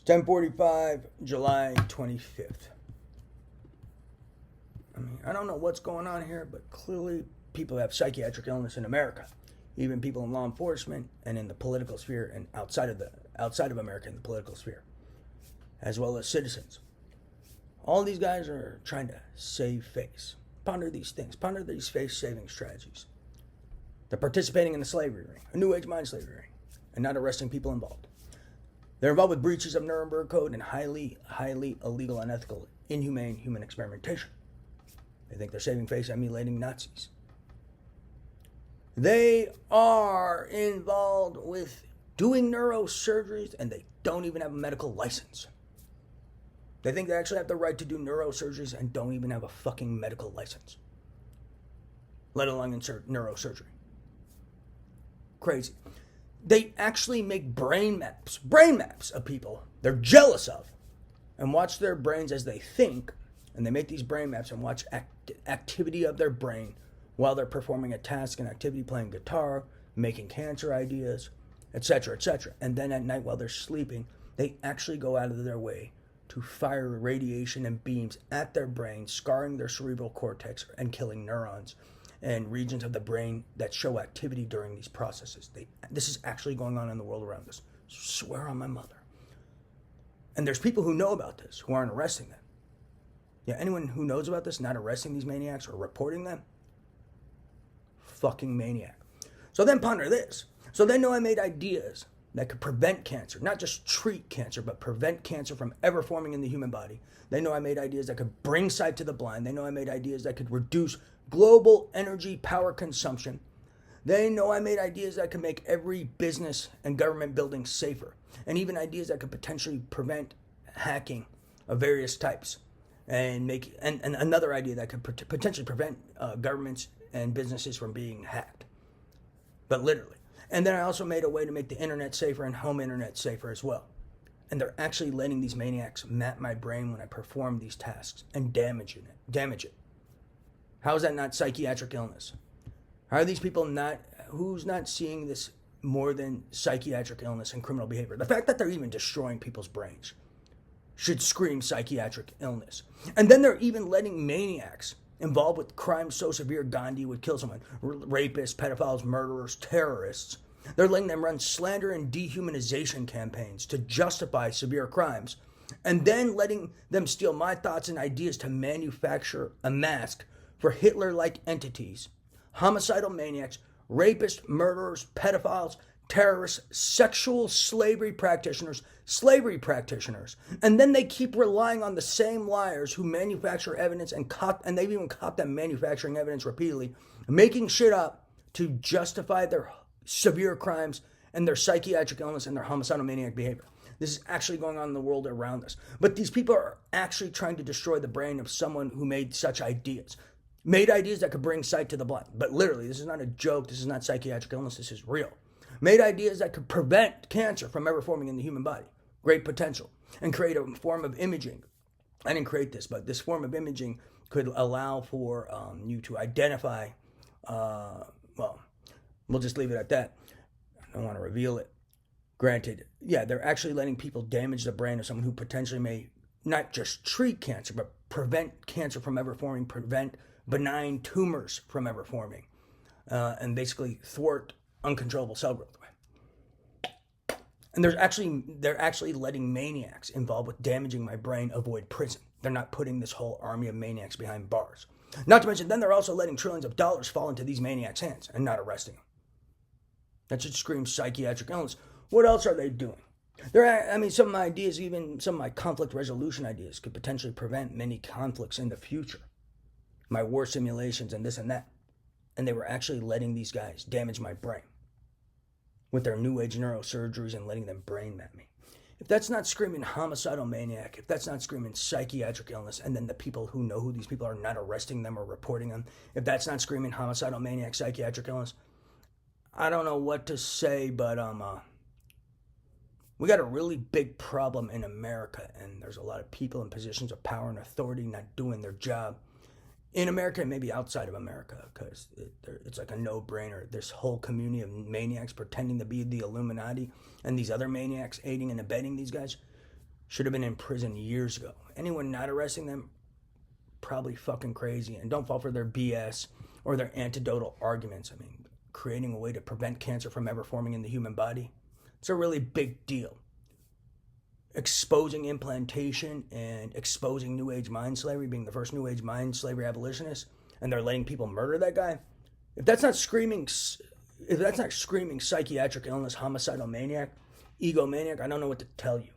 10:45, July 25th. I don't know what's going on here, but clearly people have psychiatric illness in America. Even people in law enforcement and in the political sphere and outside of America in the political sphere, as well as citizens. All these guys are trying to save face. Ponder these things. Ponder these face-saving strategies. They're participating in a slavery ring, a New Age mind slavery ring, and not arresting people involved. They're involved with breaches of Nuremberg Code and highly illegal, unethical, inhumane human experimentation. They think they're saving face emulating Nazis. They are involved with doing neurosurgeries and they don't even have a medical license. They think they actually have the right to do neurosurgeries and don't even have a fucking medical license, let alone insert neurosurgery. Crazy. They actually make brain maps of people they're jealous of and watch their brains as they think, and they make these brain maps and watch activity of their brain while they're performing a task and activity, playing guitar, making cancer ideas, etc., etc. And then at night while they're sleeping, they actually go out of their way to fire radiation and beams at their brain, scarring their cerebral cortex and killing neurons and regions of the brain that show activity during these processes. This is actually going on in the world around us. Swear on my mother. And there's people who know about this who aren't arresting them. Yeah, anyone who knows about this, not arresting these maniacs or reporting them, fucking maniac. So then ponder this. So they know I made ideas that could prevent cancer, not just treat cancer, but prevent cancer from ever forming in the human body. They know I made ideas that could bring sight to the blind. They know I made ideas that could reduce global energy power consumption. They know I made ideas that could make every business and government building safer, and even ideas that could potentially prevent hacking of various types, and another idea that could potentially prevent governments and businesses from being hacked, but literally. And then I also made a way to make the internet safer and home internet safer as well. And they're actually letting these maniacs map my brain when I perform these tasks and damage it. How is that not psychiatric illness? How are these people who's not seeing this more than psychiatric illness and criminal behavior? The fact that they're even destroying people's brains should scream psychiatric illness. And then they're even letting maniacs involved with crimes so severe Gandhi would kill someone, rapists, pedophiles, murderers, terrorists. They're letting them run slander and dehumanization campaigns to justify severe crimes, and then letting them steal my thoughts and ideas to manufacture a mask for Hitler-like entities, homicidal maniacs, rapists, murderers, pedophiles, terrorists, sexual slavery practitioners, and then they keep relying on the same liars who manufacture evidence and they've even caught them manufacturing evidence repeatedly, making shit up to justify their severe crimes and their psychiatric illness and their homicidal maniac behavior. This is actually going on in the world around us. But these people are actually trying to destroy the brain of someone who made such ideas. Made ideas that could bring sight to the blind. But literally, this is not a joke. This is not psychiatric illness. This is real. Made ideas that could prevent cancer from ever forming in the human body. Great potential. And create a form of imaging. I didn't create this, but this form of imaging could allow for you to identify, well, we'll just leave it at that. I don't want to reveal it. Granted, yeah, they're actually letting people damage the brain of someone who potentially may not just treat cancer, but prevent cancer from ever forming, prevent benign tumors from ever forming, and basically thwart uncontrollable cell growth. And they're actually letting maniacs involved with damaging my brain avoid prison. They're not putting this whole army of maniacs behind bars. Not to mention, then they're also letting trillions of dollars fall into these maniacs' hands and not arresting them. That should scream psychiatric illness. What else are they doing? Some of my ideas, even some of my conflict resolution ideas, could potentially prevent many conflicts in the future. My war simulations and this and that. And they were actually letting these guys damage my brain with their new age neurosurgeries and letting them brain map me. If that's not screaming homicidal maniac, if that's not screaming psychiatric illness, and then the people who know who these people are not arresting them or reporting them, if that's not screaming homicidal maniac, psychiatric illness, I don't know what to say, but we got a really big problem in America, and there's a lot of people in positions of power and authority not doing their job. In America and maybe outside of America, because it's like a no-brainer. This whole community of maniacs pretending to be the Illuminati and these other maniacs aiding and abetting these guys. should have been in prison years ago. Anyone not arresting them, probably fucking crazy. And don't fall for their BS or their antidotal arguments. I mean, creating a way to prevent cancer from ever forming in the human body, it's a really big deal. Exposing implantation and exposing New Age mind slavery, being the first New Age mind slavery abolitionist, and they're letting people murder that guy. If that's not screaming psychiatric illness, homicidal maniac, egomaniac, I don't know what to tell you.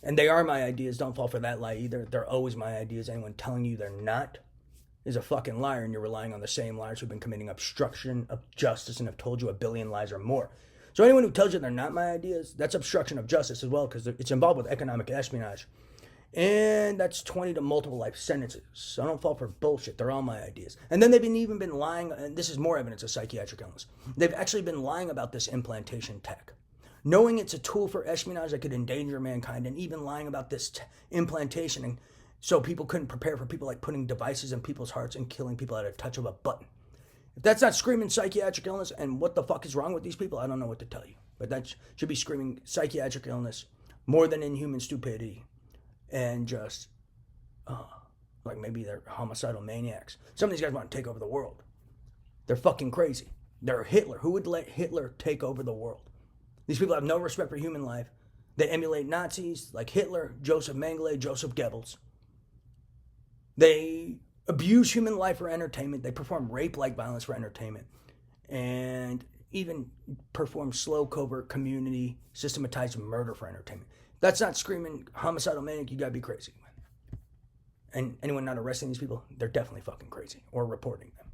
And they are my ideas. Don't fall for that lie either. They're always my ideas. Anyone telling you they're not is a fucking liar, and you're relying on the same liars who've been committing obstruction of justice and have told you a billion lies or more. So anyone who tells you they're not my ideas, that's obstruction of justice as well, because it's involved with economic espionage. And that's 20 to multiple life sentences. So I don't fall for bullshit. They're all my ideas. And then they've even been lying, and this is more evidence of psychiatric illness. They've actually been lying about this implantation tech. Knowing it's a tool for espionage that could endanger mankind, and even lying about this implantation, and so people couldn't prepare for people like putting devices in people's hearts and killing people at a touch of a button. If that's not screaming psychiatric illness, and what the fuck is wrong with these people, I don't know what to tell you. But that should be screaming psychiatric illness more than inhuman stupidity, and just like maybe they're homicidal maniacs. Some of these guys want to take over the world. They're fucking crazy. They're Hitler. Who would let Hitler take over the world? These people have no respect for human life. They emulate Nazis like Hitler, Joseph Mengele, Joseph Goebbels. They abuse human life for entertainment. They perform rape-like violence for entertainment. And even perform slow, covert, community, systematized murder for entertainment. That's not screaming homicidal maniac. You gotta be crazy. And anyone not arresting these people, they're definitely fucking crazy or reporting them.